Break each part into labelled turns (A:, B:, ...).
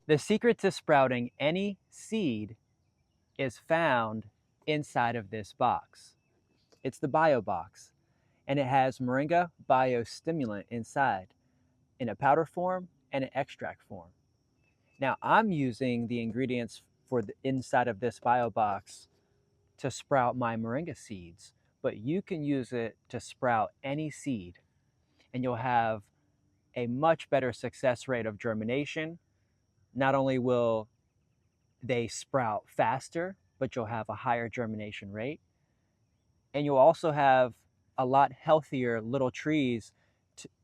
A: The secret to sprouting any seed is found inside of this box. It's the bio box, and it has Moringa biostimulant inside in a powder form and an extract form. Now I'm using the ingredients for the inside of this bio box to sprout my Moringa seeds, but you can use it to sprout any seed, and you'll have a much better success rate of germination. Not only will they sprout faster, but you'll have a higher germination rate. And you'll also have a lot healthier little trees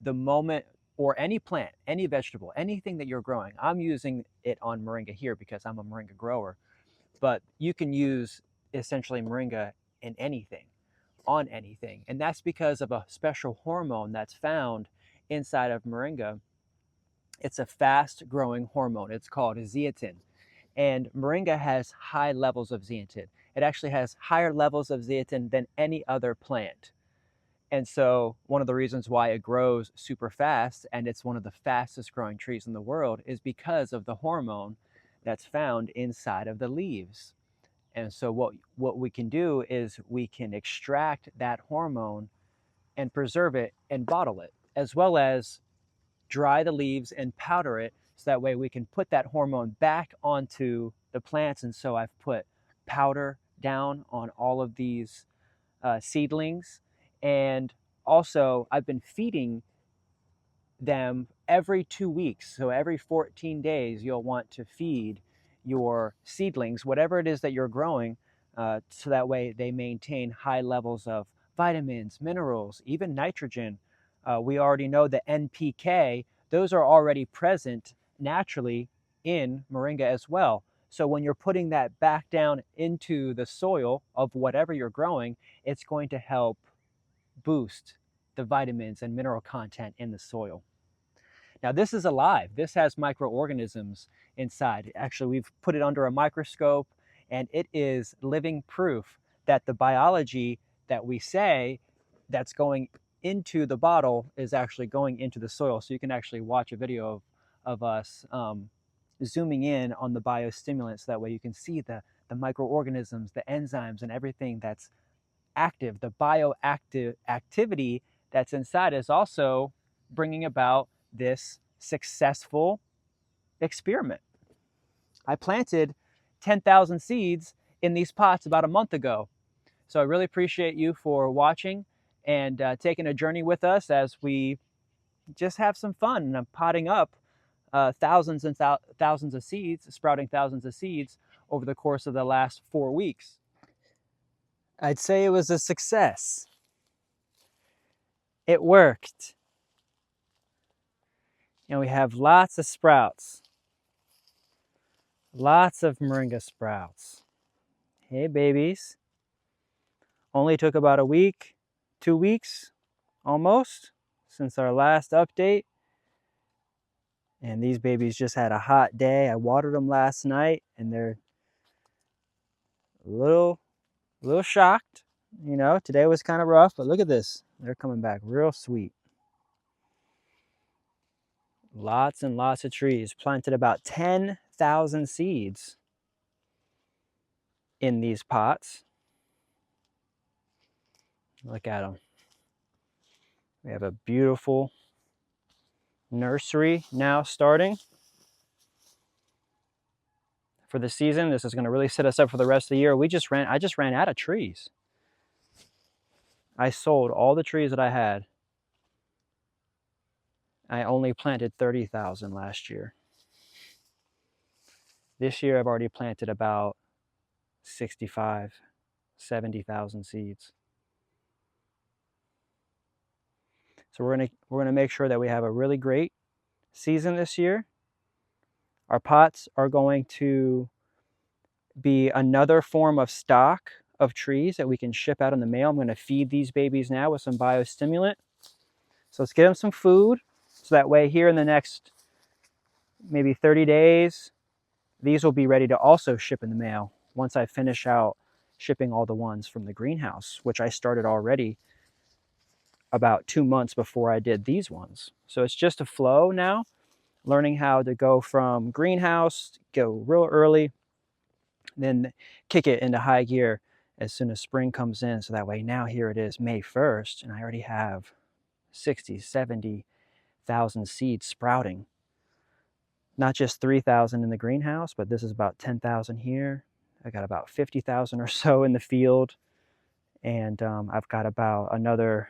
A: the moment, or any plant, any vegetable, anything that you're growing. I'm using it on Moringa here because I'm a Moringa grower, but you can use essentially Moringa in anything, on anything. And that's because of a special hormone that's found inside of Moringa. It's a fast growing hormone. It's called zeatin. And Moringa has high levels of zeatin. It actually has higher levels of zeatin than any other plant. And so one of the reasons why it grows super fast, and it's one of the fastest growing trees in the world, is because of the hormone that's found inside of the leaves. And so what we can do is we can extract that hormone and preserve it and bottle it, as well as dry the leaves and powder it, so that way we can put that hormone back onto the plants. And so I've put powder down on all of these seedlings. And also I've been feeding them every 2 weeks. So every 14 days, you'll want to feed your seedlings, whatever it is that you're growing, so that way they maintain high levels of vitamins, minerals, even nitrogen. We already know the NPK, those are already present naturally in Moringa as well. So when you're putting that back down into the soil of whatever you're growing, it's going to help boost the vitamins and mineral content in the soil. Now this is alive. This has microorganisms inside. Actually, we've put it under a microscope, and it is living proof that the biology that we say that's going into the bottle is actually going into the soil. So you can actually watch a video of us zooming in on the biostimulants. So that way you can see the microorganisms, the enzymes, and everything that's active. The bioactive activity that's inside is also bringing about this successful experiment. I planted 10,000 seeds in these pots about a month ago. So I really appreciate you for watching and taking a journey with us as we just have some fun. And I'm potting up thousands and thousands of seeds, sprouting thousands of seeds over the course of the last 4 weeks. I'd say it was a success. It worked. And we have lots of sprouts. Lots of Moringa sprouts. Hey, babies. Only took about a week, 2 weeks, almost, since our last update. And these babies just had a hot day. I watered them last night, and they're a little shocked. You know, today was kind of rough, but look at this. They're coming back real sweet. Lots and lots of trees. Planted about 10,000 seeds in these pots. Look at them. We have a beautiful nursery now starting for the season. This is going to really set us up for the rest of the year. I just ran out of trees. I sold all the trees that I had. I only planted 30,000 last year. This year I've already planted about 65, 70,000 seeds. So we're gonna make sure that we have a really great season this year. Our pots are going to be another form of stock of trees that we can ship out in the mail. I'm going to feed these babies now with some biostimulant. So let's get them some food, so that way here in the next maybe 30 days, these will be ready to also ship in the mail once I finish out shipping all the ones from the greenhouse, which I started already about 2 months before I did these ones. So it's just a flow now. learning how to go from greenhouse, go real early, then kick it into high gear as soon as spring comes in. So that way now here it is May 1st and I already have 60, 70,000 seeds sprouting. Not just 3,000 in the greenhouse, but this is about 10,000 here. I got about 50,000 or so in the field. And I've got about another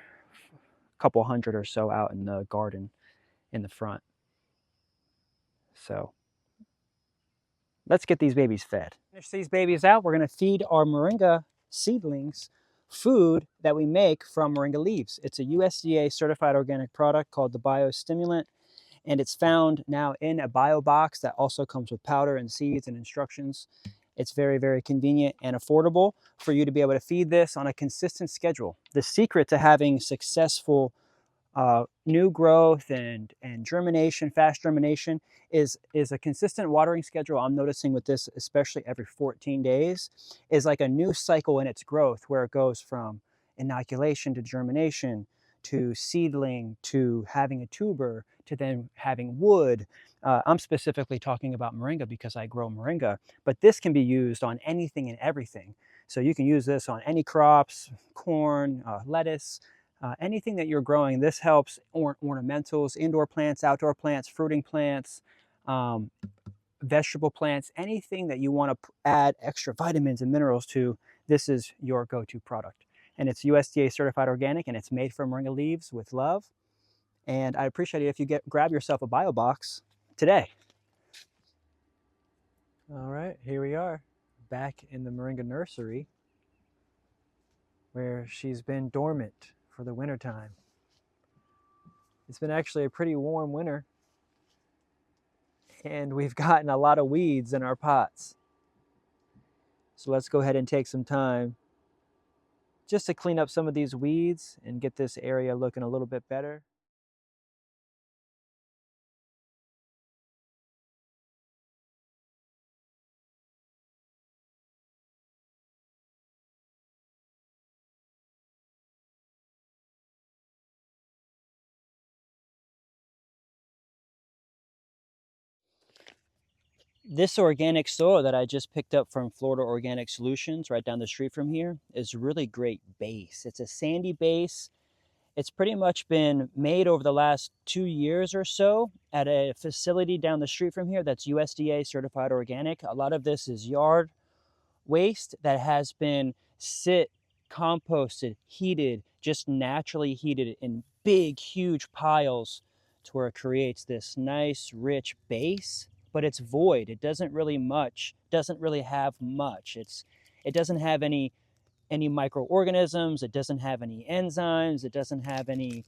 A: couple hundred or so out in the garden in the front. So let's get these babies fed. Finish these babies out. We're going to feed our moringa seedlings food that we make from moringa leaves. It's a USDA certified organic product called the biostimulant, and it's found now in a bio box that also comes with powder and seeds and instructions. It's very, very convenient and affordable for you to be able to feed this on a consistent schedule. The secret to having successful new growth and germination, fast germination, is a consistent watering schedule. I'm noticing with this, especially every 14 days, is like a new cycle in its growth where it goes from inoculation to germination to seedling to having a tuber to then having wood. I'm specifically talking about moringa because I grow moringa, but this can be used on anything and everything. So you can use this on any crops, corn, lettuce, anything that you're growing. This helps ornamentals, indoor plants, outdoor plants, fruiting plants, vegetable plants, anything that you want to add extra vitamins and minerals to. This is your go-to product. And it's USDA certified organic, and it's made from moringa leaves with love. And I'd appreciate it if you grab yourself a bio box today. All right, here we are back in the moringa nursery where she's been dormant for the wintertime. It's been actually a pretty warm winter, and we've gotten a lot of weeds in our pots. So let's go ahead and take some time just to clean up some of these weeds and get this area looking a little bit better. This organic soil that I just picked up from Florida Organic Solutions right down the street from here is really great base. It's a sandy base. It's pretty much been made over the last 2 years or so at a facility down the street from here that's USDA certified organic. A lot of this is yard waste that has been composted, heated, just naturally heated in big, huge piles to where it creates this nice, rich base, but it's void. It doesn't really have much. It doesn't have any microorganisms. It doesn't have any enzymes. It doesn't have any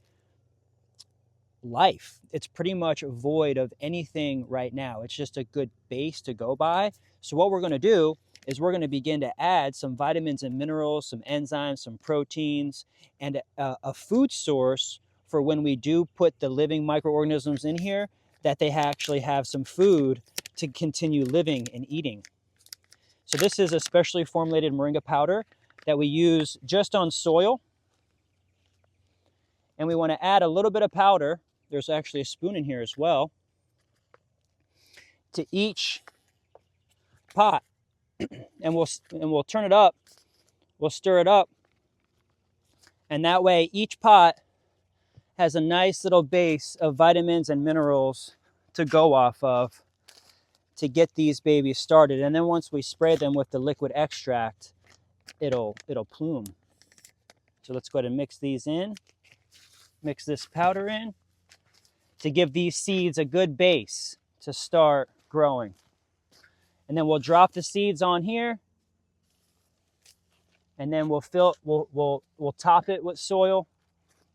A: life. It's pretty much void of anything right now. It's just a good base to go by. So what we're going to do is we're going to begin to add some vitamins and minerals, some enzymes, some proteins, and a food source for when we do put the living microorganisms in here, that they actually have some food to continue living and eating. So this is a specially formulated moringa powder that we use just on soil. And we want to add a little bit of powder. There's actually a spoon in here as well, to each pot. And we'll turn it up. We'll stir it up. And that way each pot has a nice little base of vitamins and minerals to go off of to get these babies started. And then once we spray them with the liquid extract, it'll plume. So let's go ahead and mix these in. Mix this powder in to give these seeds a good base to start growing. And then we'll drop the seeds on here, and then we'll top it with soil,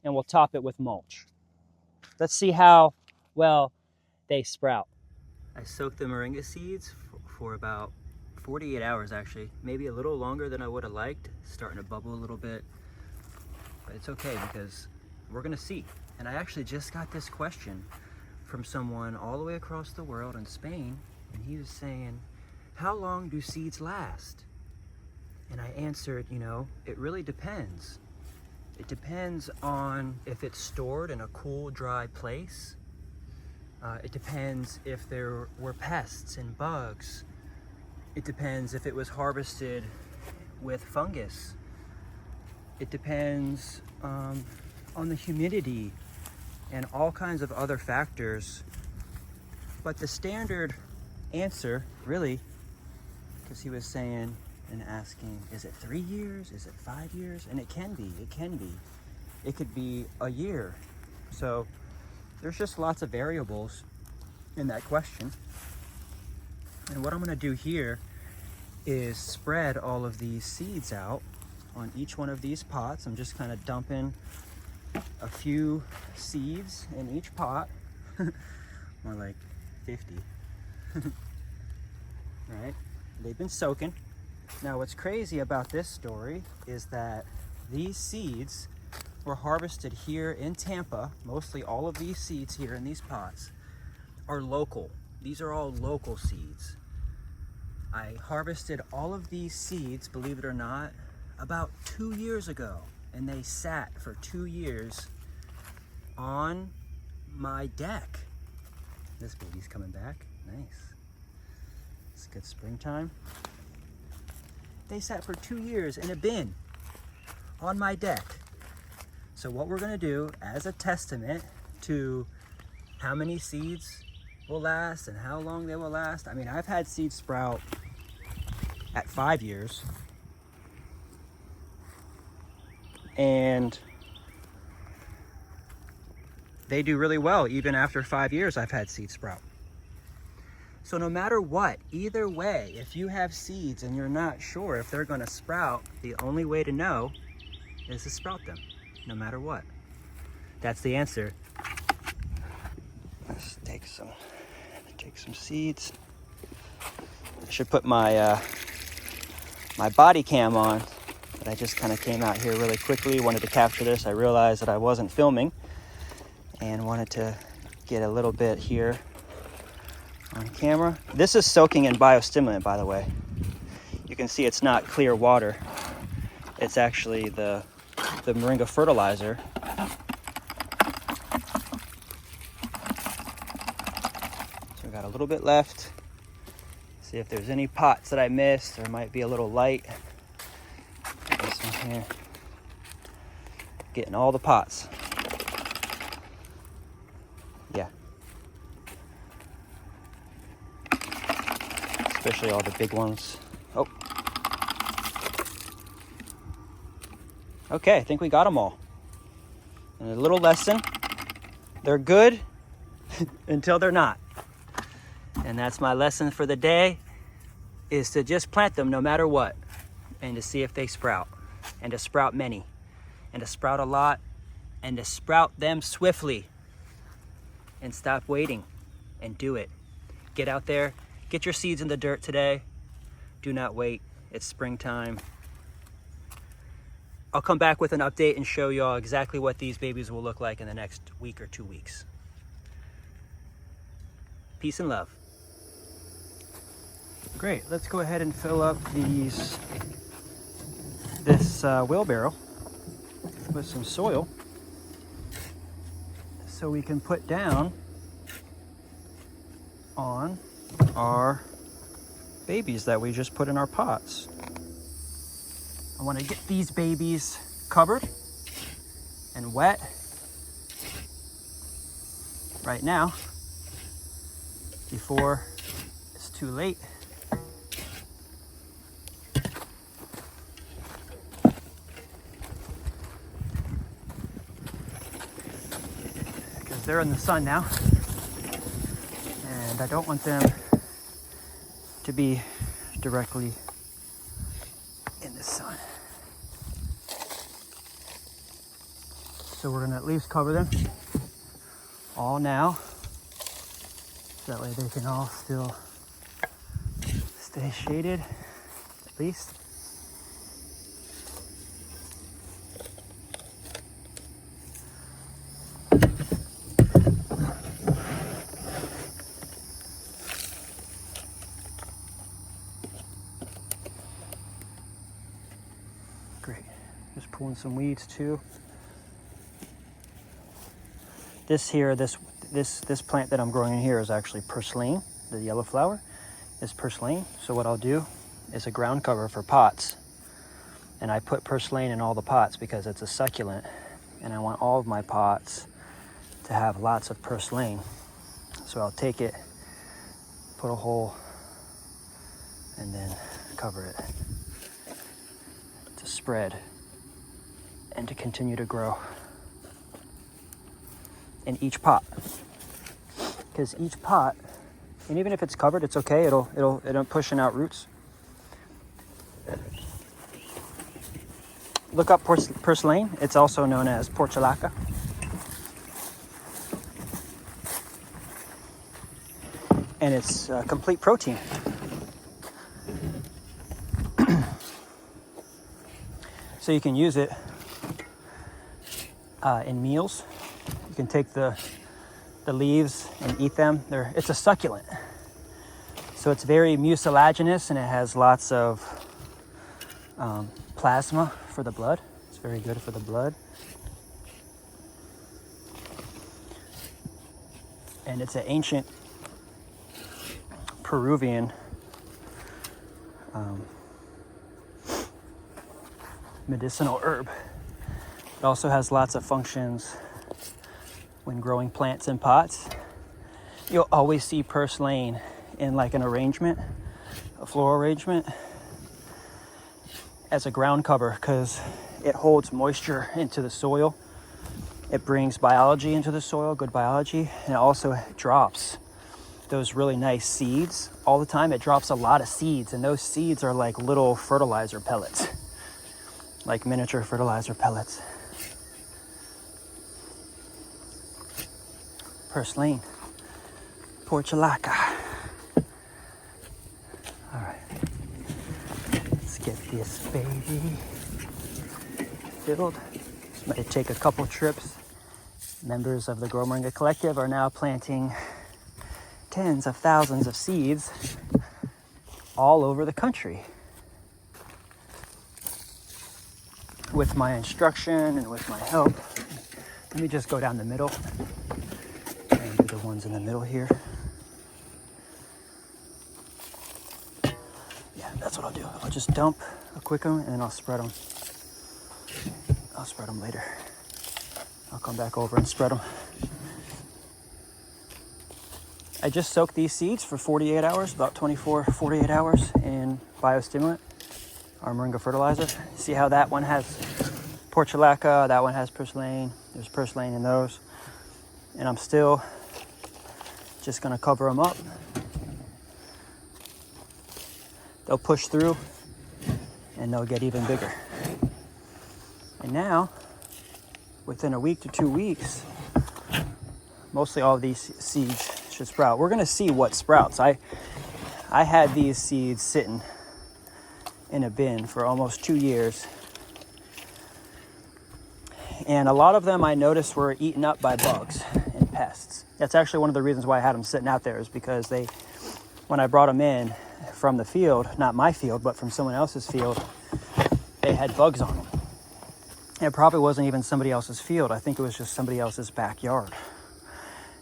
A: and we'll top it with mulch. Let's see how well they sprout. I soaked the moringa seeds for about 48 hours actually, maybe a little longer than I would have liked. It's starting to bubble a little bit, but it's okay because we're gonna see. And I actually just got this question from someone all the way across the world in Spain, and he was saying, how long do seeds last? And I answered, it really depends. It depends on if it's stored in a cool, dry place, It depends if there were pests and bugs. It depends if it was harvested with fungus. It depends on the humidity and all kinds of other factors. But the standard answer, really, because he was saying and asking, is it 3 years? Is it 5 years? And it can be. It could be a year. So there's just lots of variables in that question. And what I'm going to do here is spread all of these seeds out on each one of these pots. I'm just kind of dumping a few seeds in each pot. More like 50. Right? They've been soaking. Now what's crazy about this story is that these seeds were harvested here in Tampa. Mostly all of these seeds here in these pots are local. These are all local seeds. I harvested all of these seeds, believe it or not, about 2 years ago, and they sat for 2 years on my deck. This baby's coming back. Nice. It's good springtime. They sat for 2 years in a bin on my deck. So what we're gonna do as a testament to how many seeds will last and how long they will last. I mean, I've had seeds sprout at 5 years. And they do really well. Even after 5 years, I've had seeds sprout. So no matter what, either way, if you have seeds and you're not sure if they're gonna sprout, the only way to know is to sprout them, no matter what. That's the answer. Let's take some seeds. I should put my my body cam on, but I just kind of came out here really quickly, wanted to capture this. I realized that I wasn't filming and wanted to get a little bit here on camera. This is soaking in biostimulant, by the way. You can see it's not clear water. It's actually the Moringa fertilizer. So we got a little bit left. See if there's any pots that I missed. There might be a little light. This one here. Getting all the pots. Yeah. Especially all the big ones. Oh. Okay, I think we got them all. And a little lesson. They're good until they're not. And that's my lesson for the day, is to just plant them no matter what, and to see if they sprout, and to sprout many, and to sprout a lot, and to sprout them swiftly, and stop waiting, and do it. Get out there, get your seeds in the dirt today. Do not wait, it's springtime. I'll come back with an update and show y'all exactly what these babies will look like in the next week or 2 weeks. Peace and love. Great, let's go ahead and fill up this wheelbarrow with some soil so we can put down on our babies that we just put in our pots. I want to get these babies covered and wet right now before it's too late. Because they're in the sun now, and I don't want them to be directly in the sun. So we're going to at least cover them all now, so that way they can all still stay shaded, at least. Great. Just pulling some weeds too. This
B: this plant that I'm growing in here is actually purslane. The yellow flower is purslane. So what I'll do is a ground cover for pots. And I put purslane in all the pots because it's a succulent. And I want all of my pots to have lots of purslane. So I'll take it, put a hole, and then cover it to spread and to continue to grow in each pot. Because each pot, and even if it's covered, it's okay. It'll pushing out roots. Look up purslane. It's also known as portulaca. And it's complete protein. So you can use it in meals. You can take the leaves and eat them. It's a succulent. So it's very mucilaginous and it has lots of plasma for the blood. It's very good for the blood. And it's an ancient Peruvian medicinal herb. It also has lots of functions when growing plants in pots. You'll always see purslane in like an arrangement, a floral arrangement, as a ground cover because it holds moisture into the soil. It brings biology into the soil, good biology, and it also drops those really nice seeds all the time. It drops a lot of seeds, and those seeds are like little fertilizer pellets, like miniature fertilizer pellets. Purslane, portulaca. All right, let's get this baby filled. This might take a couple trips. Members of the Grow Moringa Collective are now planting tens of thousands of seeds all over the country. With my instruction and with my help. Let me just go down the middle and do the ones in the middle here. Yeah, that's what I'll do. I'll just dump a quick one and then I'll spread them. I'll spread them later. I'll come back over and spread them. I just soaked these seeds for 48 hours, about 48 hours in biostimulant, our Moringa fertilizer. See how that one has portulaca, that one has purslane. There's purslane in those. And I'm still just gonna cover them up. They'll push through and they'll get even bigger. And now, within a week to 2 weeks, mostly all of these seeds should sprout. We're gonna see what sprouts. I had these seeds sitting in a bin for almost 2 years. And a lot of them I noticed were eaten up by bugs and pests. That's actually one of the reasons why I had them sitting out there, is because when I brought them in from the field, not my field, but from someone else's field, they had bugs on them. It probably wasn't even somebody else's field. I think it was just somebody else's backyard.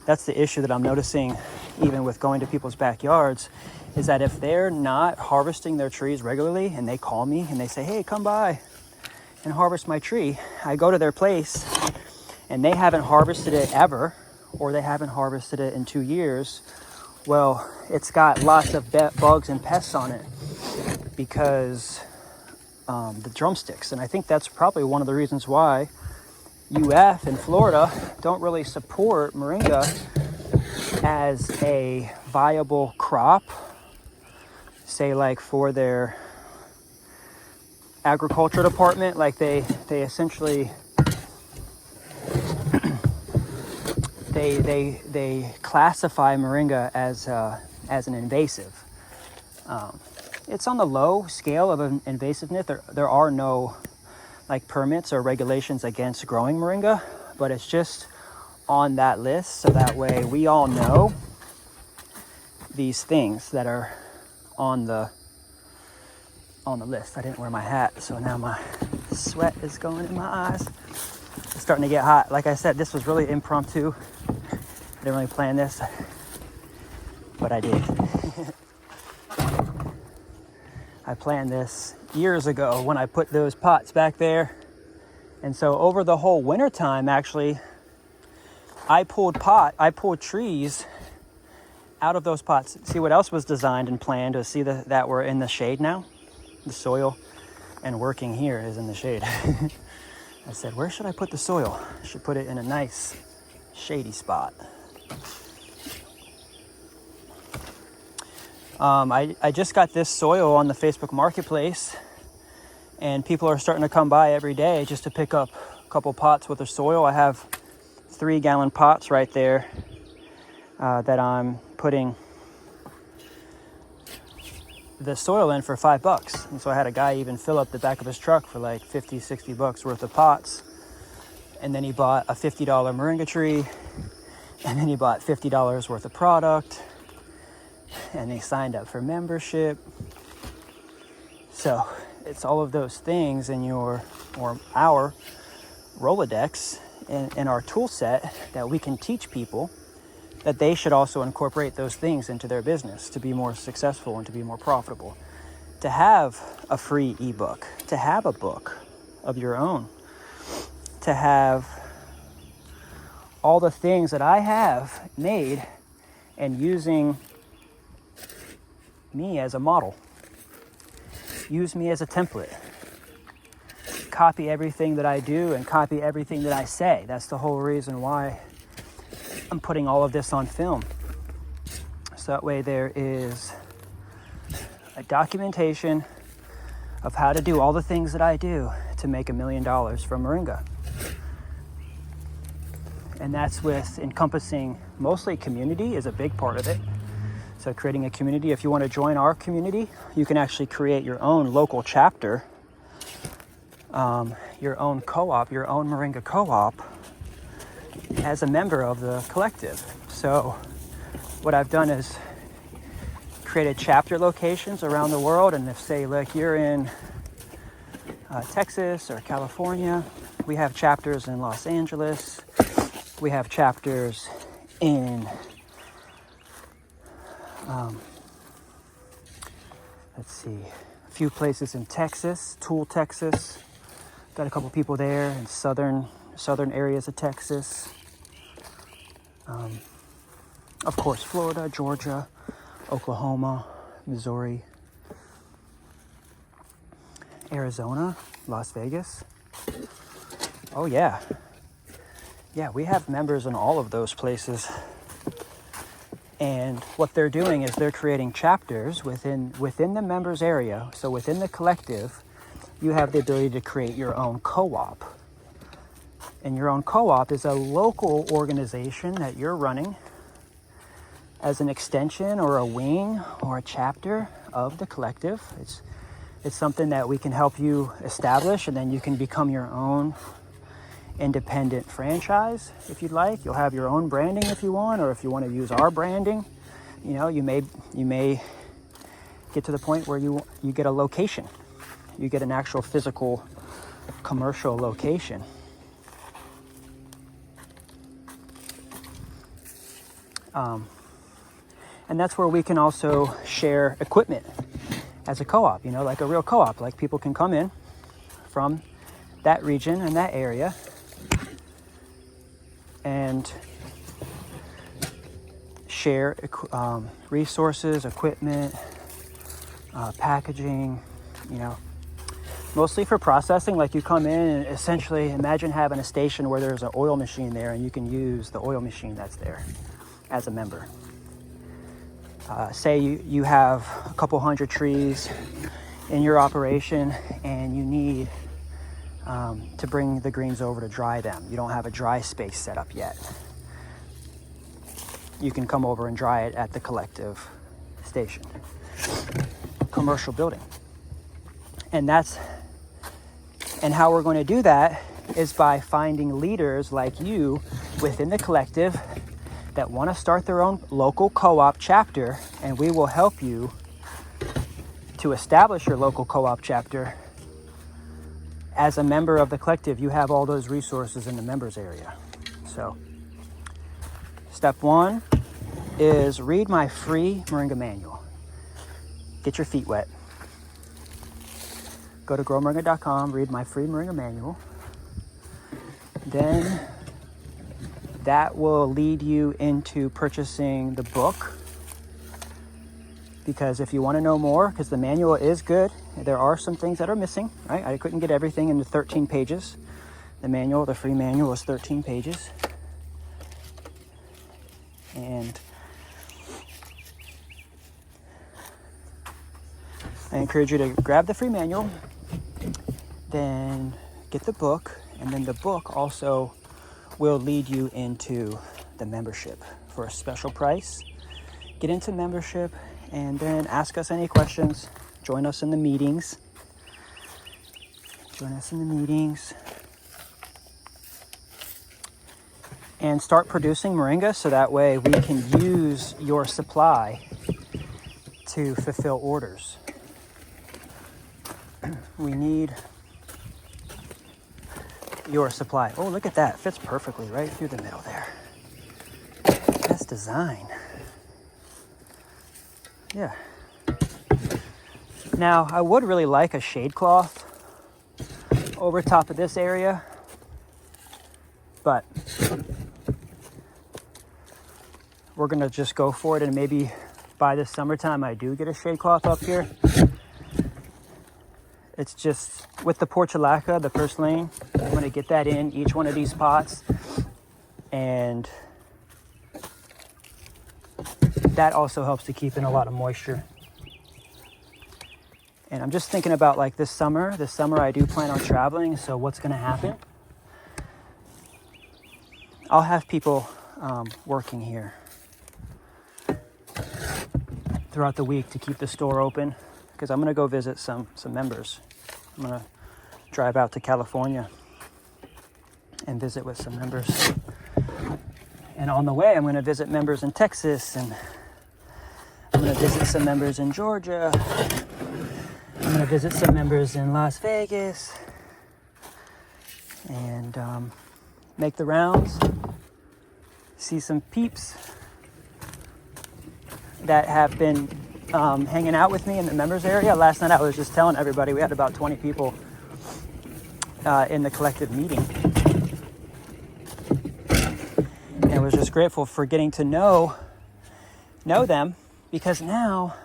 B: That's the issue that I'm noticing even with going to people's backyards, is that if they're not harvesting their trees regularly and they call me and they say, hey, come by and harvest my tree, I go to their place and they haven't harvested it ever, or they haven't harvested it in 2 years. Well, it's got lots of bugs and pests on it because the drumsticks. And I think that's probably one of the reasons why UF in Florida don't really support Moringa as a viable crop, say like for their agriculture department. Like they essentially they classify Moringa as an invasive. It's on the low scale of invasiveness. There are no like permits or regulations against growing Moringa, but it's just on that list, so that way we all know these things that are on the list. I didn't wear my hat, so now my sweat is going in my eyes. It's starting to get hot. Like I said, this was really impromptu. I didn't really plan this, but I did. I planned this years ago when I put those pots back there. And so over the whole winter time, actually, I pulled trees out of those pots. See what else was designed and planned to see that we're in the shade now? The soil and working here is in the shade. I said, where should I put the soil? I should put it in a nice shady spot. I just got this soil on the Facebook Marketplace, and people are starting to come by every day just to pick up a couple pots with the soil. I have 3-gallon pots right there that I'm putting the soil in for $5. And so I had a guy even fill up the back of his truck for like 50, 60 bucks worth of pots. And then he bought a $50 Moringa tree, and then he bought $50 worth of product, and they signed up for membership. So it's all of those things in our Rolodex in our tool set that we can teach people that they should also incorporate those things into their business to be more successful and to be more profitable. To have a free ebook, to have a book of your own, to have all the things that I have made and using me as a model. Use me as a template. Copy everything that I do and copy everything that I say. That's the whole reason why I'm putting all of this on film. So that way there is a documentation of how to do all the things that I do to make $1 million from Moringa. And that's with encompassing mostly community is a big part of it. So creating a community, if you want to join our community, you can actually create your own local chapter, your own co-op, your own Moringa co-op as a member of the collective. So what I've done is created chapter locations around the world. And if say, look, you're in Texas or California, we have chapters in Los Angeles. We have chapters in let's see, a few places in Texas, Tool, Texas. Got a couple people there in southern areas of Texas. Of course, Florida, Georgia, Oklahoma, Missouri, Arizona, Las Vegas. Oh yeah. Yeah, we have members in all of those places. And what they're doing is they're creating chapters within the members area. So within the collective, you have the ability to create your own co-op. And your own co-op is a local organization that you're running as an extension or a wing or a chapter of the collective. It's something that we can help you establish, and then you can become your own independent franchise if you'd like. You'll have your own branding if you want, or if you want to use our branding, you know, you may get to the point where you get a location. You get an actual physical commercial location. And that's where we can also share equipment as a co-op, you know, like a real co-op. Like people can come in from that region and that area and share resources, equipment, packaging, you know, mostly for processing. Like you come in and essentially imagine having a station where there's an oil machine there and you can use the oil machine that's there as a member. Say you have a couple hundred trees in your operation and you need to bring the greens over to dry them. You don't have a dry space set up yet. You can come over and dry it at the collective station, commercial building. And how we're going to do that is by finding leaders like you within the collective that want to start their own local co-op chapter, and we will help you to establish your local co-op chapter. As a member of the collective, you have all those resources in the members area. So Step one is read my free Moringa manual. Get your feet wet. Go to growmoringa.com, read my free Moringa manual. Then that will lead you into purchasing the book. Because if you want to know more, because the manual is good, there are some things that are missing, right? I couldn't get everything into 13 pages. The free manual is 13 pages. And I encourage you to grab the free manual, then get the book, and then the book also will lead you into the membership for a special price. Get into membership and then ask us any questions. Join us in the meetings. And start producing moringa so that way we can use your supply to fulfill orders. We need your supply. Oh, look at that. Fits perfectly right through the middle there. That's design. Yeah. Now, I would really like a shade cloth over top of this area, but we're gonna just go for it, and maybe by the summertime I do get a shade cloth up here. It's just with the portulaca, the purslane, I'm gonna get that in each one of these pots, and that also helps to keep in a lot of moisture. And I'm just thinking about like this summer I do plan on traveling, so what's gonna happen? I'll have people working here throughout the week to keep the store open, because I'm gonna go visit some members. I'm gonna drive out to California and visit with some members. And on the way, I'm gonna visit members in Texas, and I'm gonna visit some members in Georgia. I'm gonna visit some members in Las Vegas, and make the rounds, see some peeps that have been hanging out with me in the members area. Last night I was just telling everybody we had about 20 people in the collective meeting. And I was just grateful for getting to know them, because now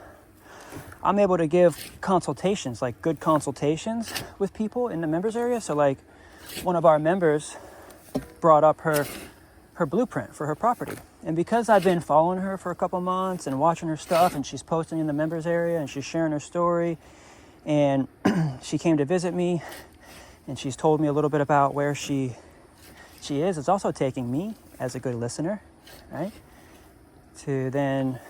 B: I'm able to give consultations, like good consultations with people in the members area. So like one of our members brought up her blueprint for her property. And because I've been following her for a couple months and watching her stuff, and she's posting in the members area and she's sharing her story, and she came to visit me and she's told me a little bit about where she is. It's also taking me as a good listener, right, to then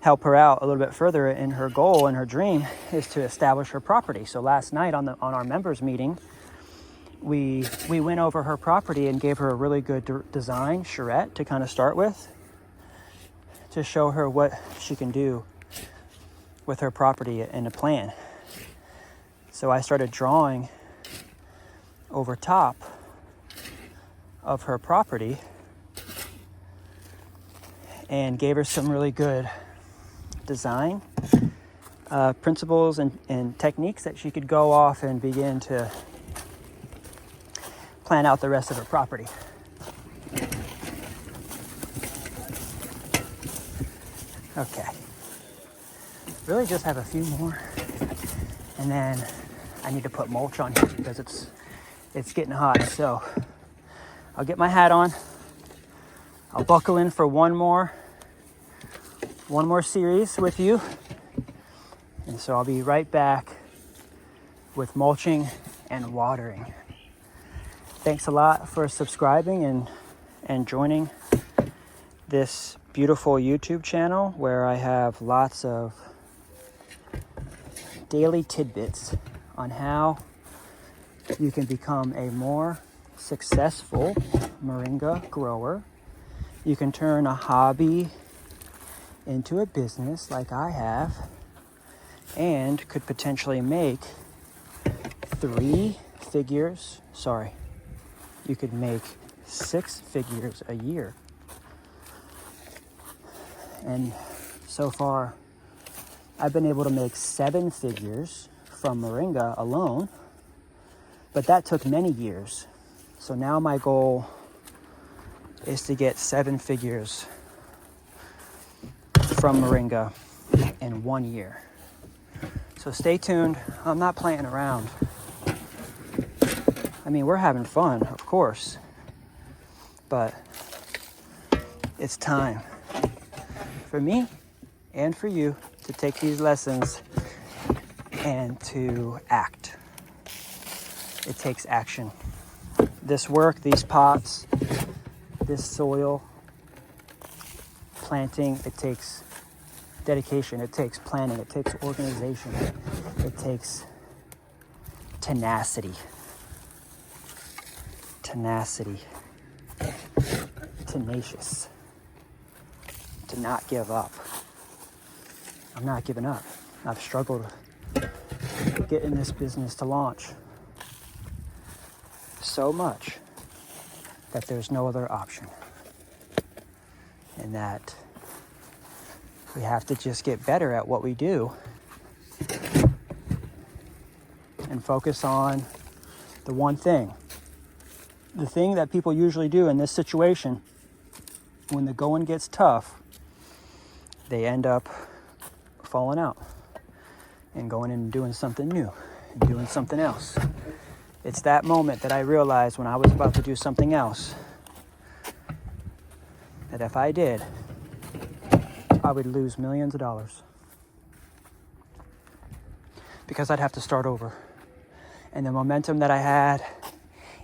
B: help her out a little bit further in her goal, and her dream is to establish her property. So last night on our members meeting, we went over her property and gave her a really good design charrette to kind of start with, to show her what she can do with her property and a plan. So I started drawing over top of her property and gave her some really good design principles and techniques that she could go off and begin to plan out the rest of her property. Okay. Really just have a few more, and then I need to put mulch on here because it's getting hot. So I'll get my hat on. I'll buckle in for one more series with you. And so I'll be right back with mulching and watering. Thanks a lot for subscribing and joining this beautiful YouTube channel where I have lots of daily tidbits on how you can become a more successful moringa grower. You can turn a hobby into a business like I have, and could potentially make you could make 6 figures a year And so far, I've been able to make 7 figures from Moringa alone, but that took many years. So now my goal is to get 7 figures from Moringa in 1 year. So stay tuned. I'm not playing around. I mean, we're having fun, of course, but it's time for me and for you to take these lessons and to act. It takes action. This work, these pots, this soil, planting, it takes dedication, it takes planning, it takes organization, it takes tenacity. Tenacious. To not give up. I'm not giving up. I've struggled getting this business to launch so much that there's no other option. And that we have to just get better at what we do and focus on the one thing. The thing that people usually do in this situation, when the going gets tough, they end up falling out and going and doing something new and doing something else. It's that moment that I realized when I was about to do something else that if I did, I would lose millions of dollars because I'd have to start over. And the momentum that I had,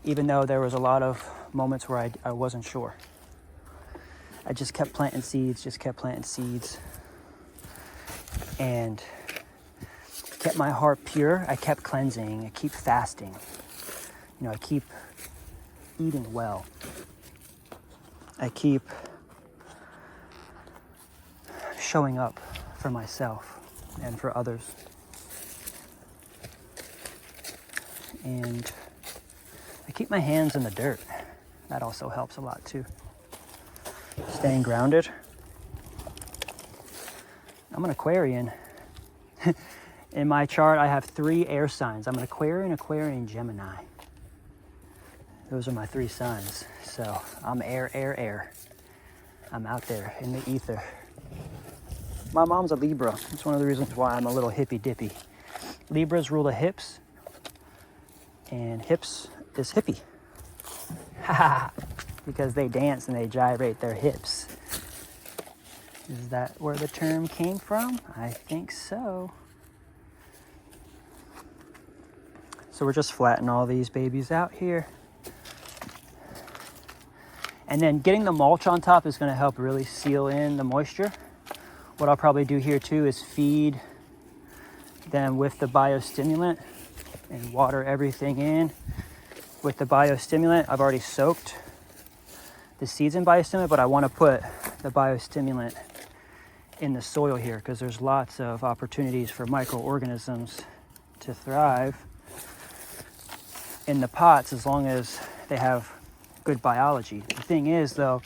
B: even though there was a lot of moments where I wasn't sure, I just kept planting seeds, and kept my heart pure. I kept cleansing, I keep fasting, I keep eating well. I keep showing up for myself and for others. And I keep my hands in the dirt. That also helps a lot too. Staying grounded. I'm an Aquarian. In my chart, I have 3 air signs. I'm an Aquarian, Gemini. Those are my 3 signs. So I'm air. I'm out there in the ether. My mom's a Libra. That's one of the reasons why I'm a little hippy-dippy. Libras rule the hips, and hips is hippie. Because they dance and they gyrate their hips. Is that where the term came from? I think so. So we're just flattening all these babies out here. And then getting the mulch on top is going to help really seal in the moisture. What I'll probably do here too is feed them with the biostimulant and water everything in with the biostimulant. I've already soaked the seeds in biostimulant, but I want to put the biostimulant in the soil here because there's lots of opportunities for microorganisms to thrive in the pots as long as they have good biology. The thing is though,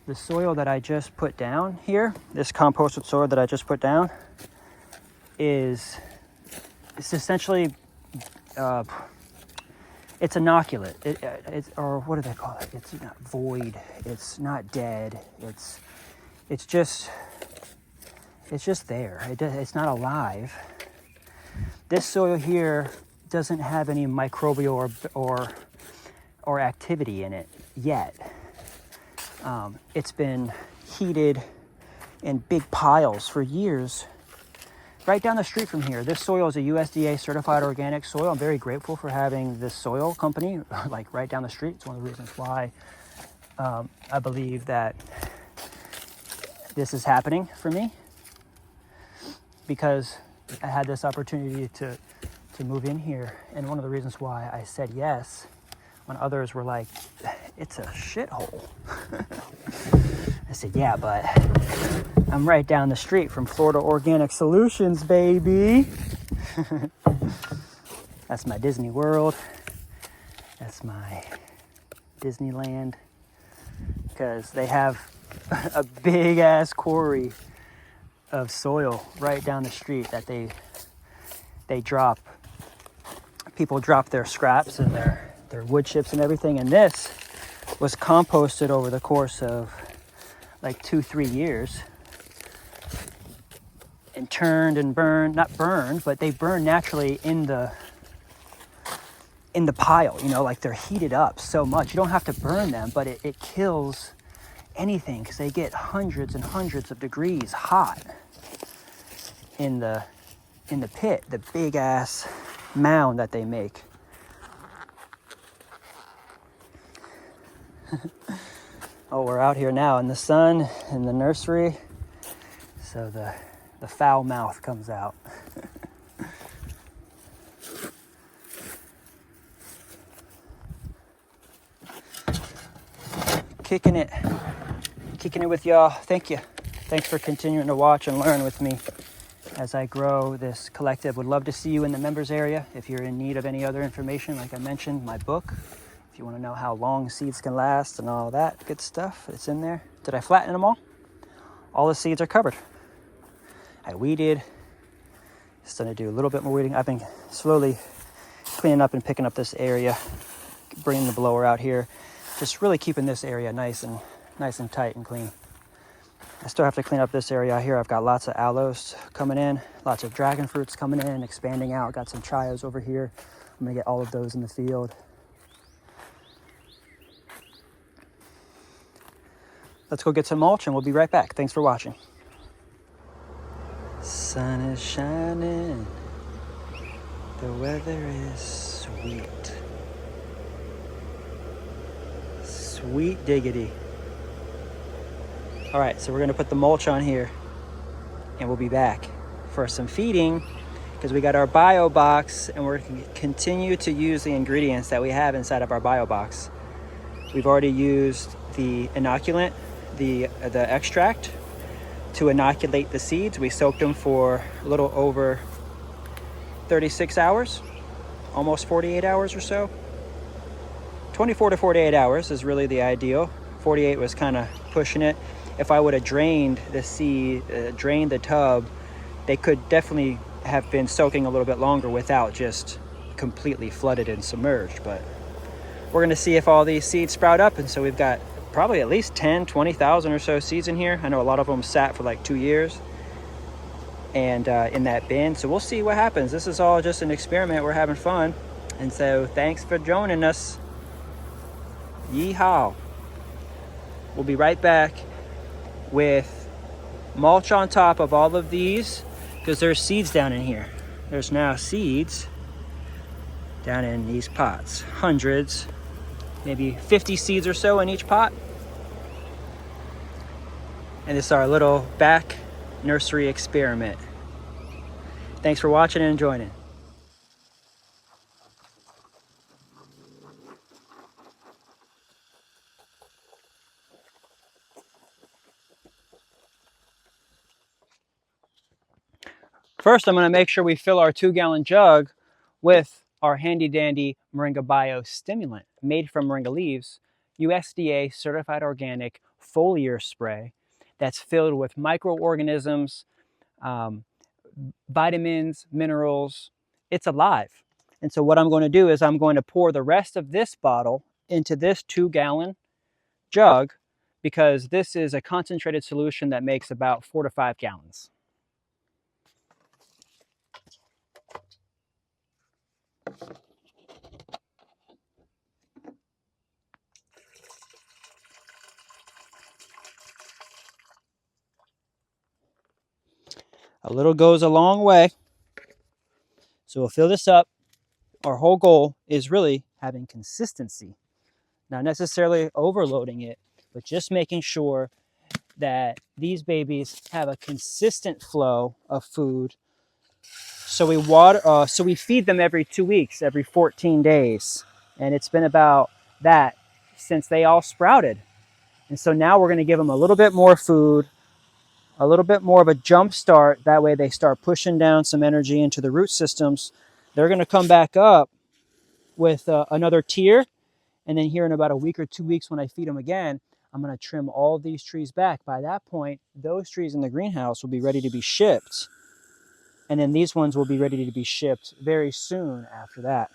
B: the soil that I just put down here, this composted soil that I just put down, it's essentially it's inoculate. It's, or what do they call it? It's not void. It's not dead. It's just there. It's not alive. This soil here doesn't have any microbial or activity in it yet. It's been heated in big piles for years. Right down the street from here, this soil is a USDA certified organic soil. I'm very grateful for having this soil company like right down the street. It's one of the reasons why I believe that this is happening for me, because I had this opportunity to move in here. And one of the reasons why I said yes when others were like, it's a shithole. I said, yeah, but I'm right down the street from Florida Organic Solutions, baby. That's my Disney World. That's my Disneyland. Because they have a big ass quarry of soil right down the street that they drop. People drop their scraps and their wood chips and everything, and this was composted over the course of like 2-3 years and turned and burned, not burned, but they burn naturally in the pile, you know, like they're heated up so much. You don't have to burn them, but it kills anything because they get hundreds and hundreds of degrees hot in the pit, the big ass mound that they make. Oh, we're out here now in the sun in the nursery, so the foul mouth comes out. Kicking it with y'all. Thank you. Thanks for continuing to watch and learn with me as I grow this collective. Would love to see you in the members area. If you're in need of any other information, like I mentioned, my book. If you want to know how long seeds can last and all that good stuff, it's in there. Did I flatten them all? All the seeds are covered. I weeded. Just gonna do a little bit more weeding. I've been slowly cleaning up and picking up this area, bringing the blower out here, just really keeping this area nice and tight and clean. I still have to clean up this area out here. I've got lots of aloes coming in, lots of dragon fruits coming in, expanding out. Got some chios over here. I'm gonna get all of those in the field. Let's go get some mulch and we'll be right back. Thanks for watching. Sun is shining. The weather is sweet. Sweet diggity. All right, so we're gonna put the mulch on here and we'll be back for some feeding because we got our bio box and we're gonna continue to use the ingredients that we have inside of our bio box. We've already used the inoculant, the extract to inoculate the seeds. We soaked them for a little over 36 hours, almost 48 hours or so. 24 to 48 hours is really the ideal. 48 was kind of pushing it. If I would have drained the seed, drained the tub, they could definitely have been soaking a little bit longer without just completely flooded and submerged. But we're gonna see if all these seeds sprout up. And so we've got probably at least 10, 20,000 or so seeds in here. I know a lot of them sat for like 2 years and in that bin. So we'll see what happens. This is all just an experiment. We're having fun. And so thanks for joining us. Yeehaw. We'll be right back with mulch on top of all of these because there's seeds down in here. There's now seeds down in these pots. Hundreds, maybe 50 seeds or so in each pot. And this is our little back nursery experiment. Thanks for watching and joining. First, I'm going to make sure we fill our 2-gallon jug with our handy dandy Moringa Bio stimulant made from moringa leaves, USDA certified organic foliar spray that's filled with microorganisms, vitamins, minerals. It's alive. And so what I'm going to do is I'm going to pour the rest of this bottle into this 2-gallon jug because this is a concentrated solution that makes about 4 to 5 gallons. A little goes a long way. So we'll fill this up. Our whole goal is really having consistency. Not necessarily overloading it, but just making sure that these babies have a consistent flow of food. So we feed them every 2 weeks, every 14 days. And it's been about that since they all sprouted. And so now we're going to give them a little bit more food, a little bit more of a jump start. That way they start pushing down some energy into the root systems. They're going to come back up with another tier. And then here in about a week or 2 weeks when I feed them again, I'm going to trim all of these trees back. By that point, those trees in the greenhouse will be ready to be shipped. And then these ones will be ready to be shipped very soon after that.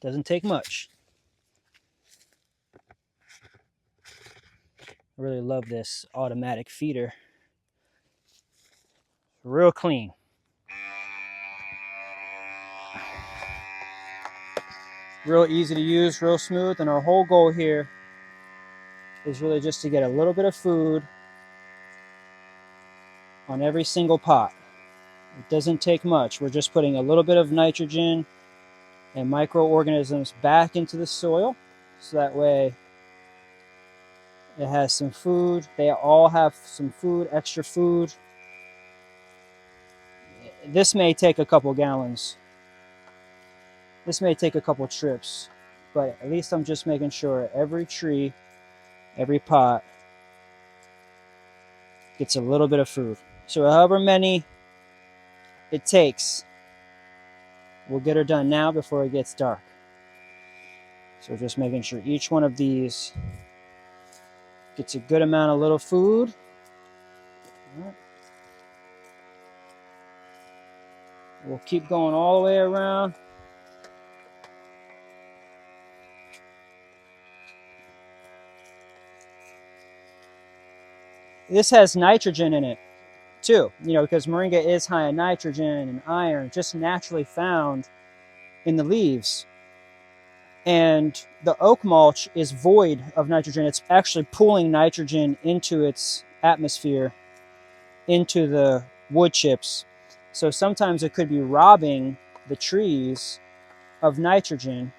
B: Doesn't take much. I really love this automatic feeder. Real clean. Real easy to use, real smooth. And our whole goal here is really just to get a little bit of food on every single pot. It doesn't take much. We're just putting a little bit of nitrogen and microorganisms back into the soil, so that way it has some food. They all have some food, extra food. This may take a couple gallons. This may take a couple trips, but at least I'm just making sure every tree, every pot gets a little bit of food. So however many it takes, we'll get her done now before it gets dark. So just making sure each one of these gets a good amount of little food. We'll keep going all the way around. This has nitrogen in it too, because Moringa is high in nitrogen and iron, just naturally found in the leaves. And the oak mulch is void of nitrogen. It's actually pulling nitrogen into its atmosphere, into the wood chips. So sometimes it could be robbing the trees of nitrogen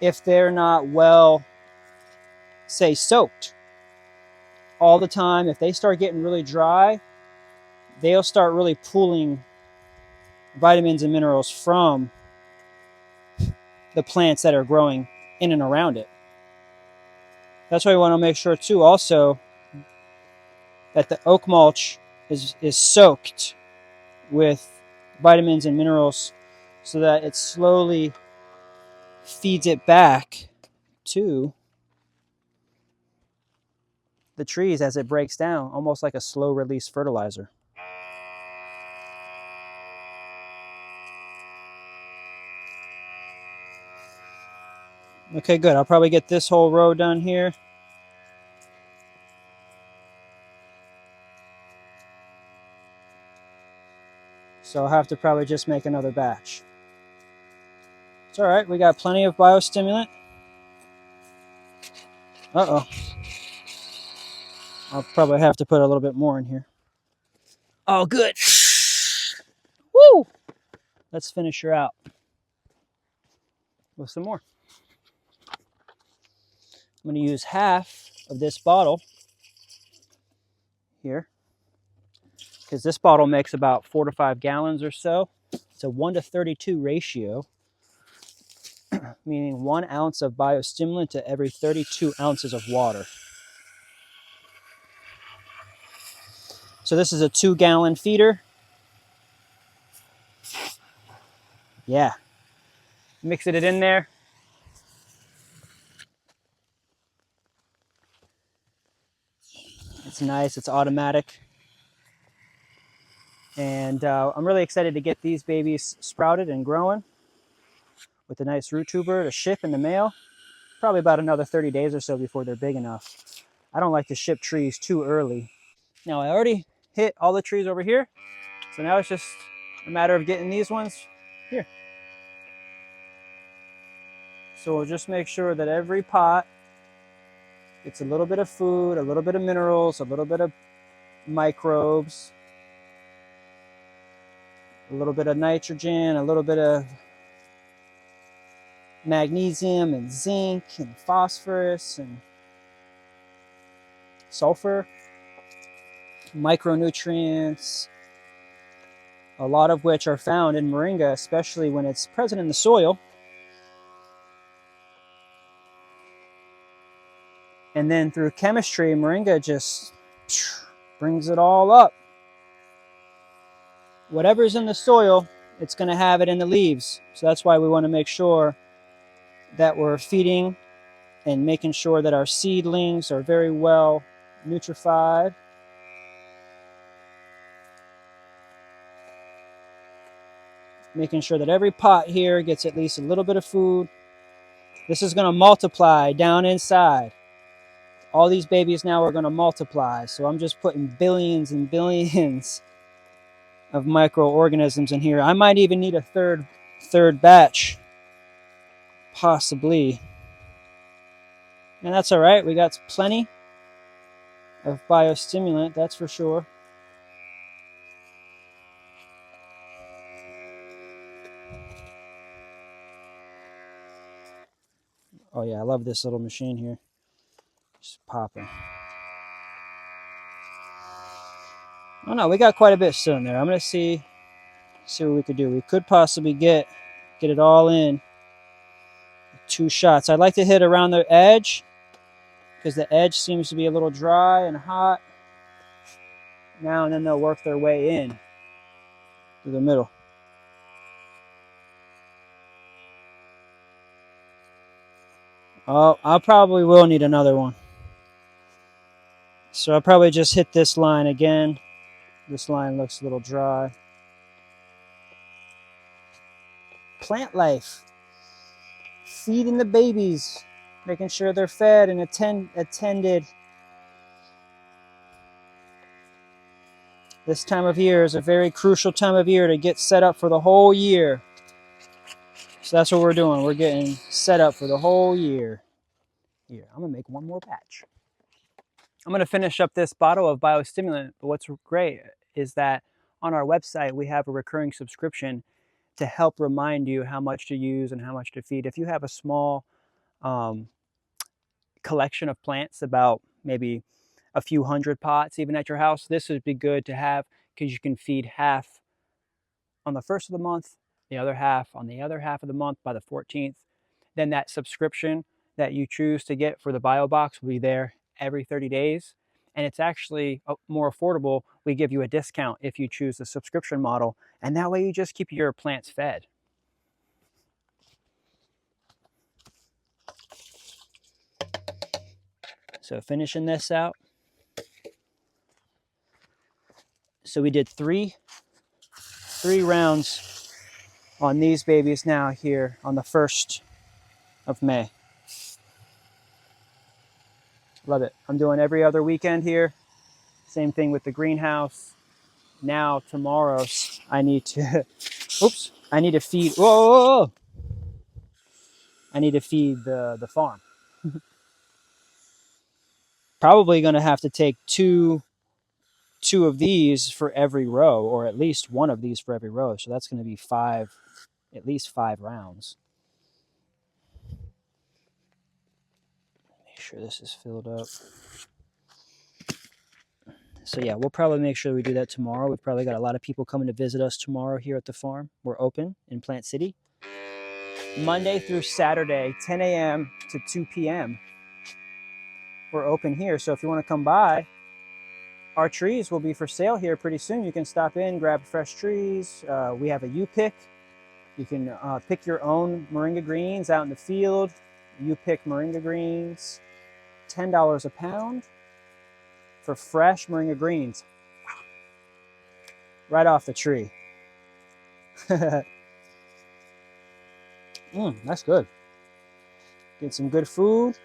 B: if they're not well, say, soaked all the time. If they start getting really dry, they'll start really pulling vitamins and minerals from the plants that are growing in and around it. That's why we want to make sure too also that the oak mulch is soaked with vitamins and minerals, so that it slowly feeds it back to the trees as it breaks down, almost like a slow release fertilizer. Okay, good. I'll probably get this whole row done here. So I'll have to probably just make another batch. It's all right. We got plenty of biostimulant. Uh-oh. I'll probably have to put a little bit more in here. Oh, good. Woo! Let's finish her out with some more. I'm going to use half of this bottle here, because this bottle makes about 4 to 5 gallons or so. It's a 1:32 ratio, meaning 1 ounce of biostimulant to every 32 ounces of water. So this is a 2-gallon feeder. Yeah. Mixing it in there. It's nice. It's automatic. And I'm really excited to get these babies sprouted and growing with a nice root tuber to ship in the mail. Probably about another 30 days or so before they're big enough. I don't like to ship trees too early. Now I already hit all the trees over here, so now it's just a matter of getting these ones here. So we'll just make sure that every pot gets a little bit of food, a little bit of minerals, a little bit of microbes, a little bit of nitrogen, a little bit of magnesium and zinc and phosphorus and sulfur, micronutrients, a lot of which are found in Moringa, especially when it's present in the soil. And then through chemistry, Moringa just brings it all up. Whatever's in the soil, it's going to have it in the leaves. So that's why we want to make sure that we're feeding and making sure that our seedlings are very well nutrified. Making sure that every pot here gets at least a little bit of food. This is going to multiply down inside. All these babies now are going to multiply. So I'm just putting billions and billions of microorganisms in here. I might even need a third batch, possibly. And that's all right. We got plenty of biostimulant, that's for sure. Oh yeah, I love this little machine here. Just popping. Oh no, we got quite a bit still in there. I'm gonna see what we could do. We could possibly get it all in 2 shots. I'd like to hit around the edge because the edge seems to be a little dry and hot. Now and then they'll work their way in to the middle. Oh, I probably will need another one. So I'll probably just hit this line again. This line looks a little dry. Plant life. Feeding the babies. Making sure they're fed and attended. This time of year is a very crucial time of year to get set up for the whole year. So that's what we're doing. We're getting set up for the whole year. Here, I'm gonna make one more batch. I'm gonna finish up this bottle of biostimulant, but what's great is that on our website, we have a recurring subscription to help remind you how much to use and how much to feed. If you have a small collection of plants, about maybe a few hundred pots even at your house, this would be good to have because you can feed half on the first of the month, the other half on the other half of the month by the 14th. Then that subscription that you choose to get for the bio box will be there every 30 days. And it's actually more affordable. We give you a discount if you choose the subscription model. And that way you just keep your plants fed. So finishing this out. So we did three rounds on these babies now here on the 1st of May. Love it. I'm doing every other weekend here. Same thing with the greenhouse. Now tomorrow's I need to I need to feed I need to feed the farm. Probably going to have to take two of these for every row, or at least one of these for every row. So that's going to be at least 5 rounds. Make sure this is filled up. So yeah, we'll probably make sure we do that tomorrow. We've probably got a lot of people coming to visit us tomorrow here at the farm. We're open in Plant City Monday through Saturday, 10 a.m. to 2 p.m. We're open here. So if you want to come by, our trees will be for sale here pretty soon. You can stop in, grab fresh trees. We have a U-pick. You can pick your own Moringa greens out in the field. U-pick Moringa greens, $10 a pound for fresh Moringa greens. Right off the tree. That's good. Get some good food.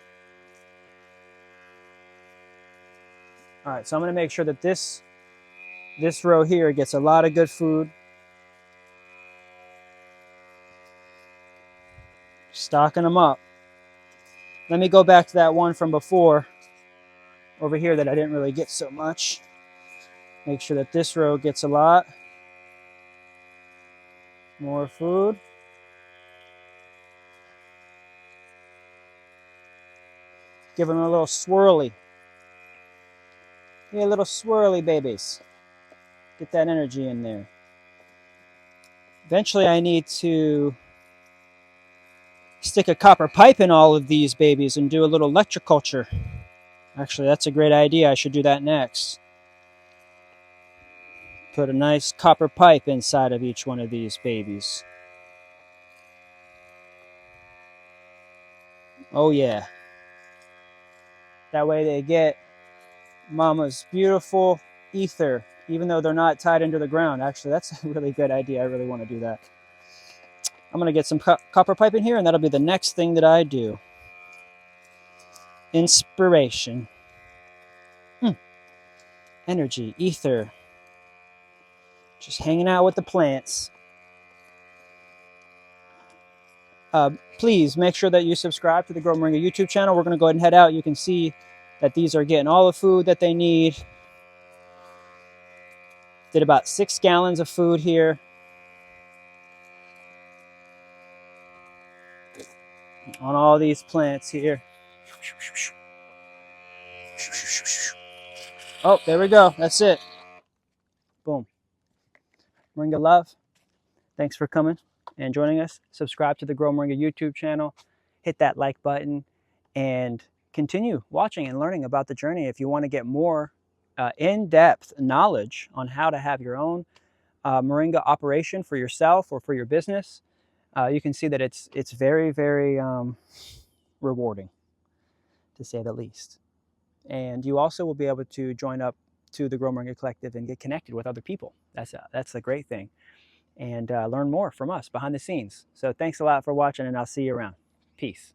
B: All right, so I'm going to make sure that this row here gets a lot of good food. Stocking them up. Let me go back to that one from before over here that I didn't really get so much. Make sure that this row gets a lot more food. Give them a little swirly. Yeah, little swirly babies. Get that energy in there. Eventually I need to stick a copper pipe in all of these babies and do a little electroculture. Actually, that's a great idea. I should do that next. Put a nice copper pipe inside of each one of these babies. Oh yeah. That way they get Mama's beautiful ether, even though they're not tied into the ground. Actually, that's a really good idea. I really want to do that. I'm going to get some copper pipe in here, and that'll be the next thing that I do. Inspiration. Energy, ether. Just hanging out with the plants. Please make sure that you subscribe to the Grow Moringa YouTube channel. We're going to go ahead and head out. You can see that these are getting all the food that they need. Did about 6 gallons of food here. On all these plants here. Oh, there we go. That's it. Boom. Moringa love. Thanks for coming and joining us. Subscribe to the Grow Moringa YouTube channel. Hit that like button and continue watching and learning about the journey. If you want to get more in-depth knowledge on how to have your own Moringa operation for yourself or for your business, you can see that it's very, very rewarding, to say the least. And you also will be able to join up to the Grow Moringa Collective and get connected with other people. That's the great thing. And learn more from us behind the scenes. So thanks a lot for watching, and I'll see you around. Peace.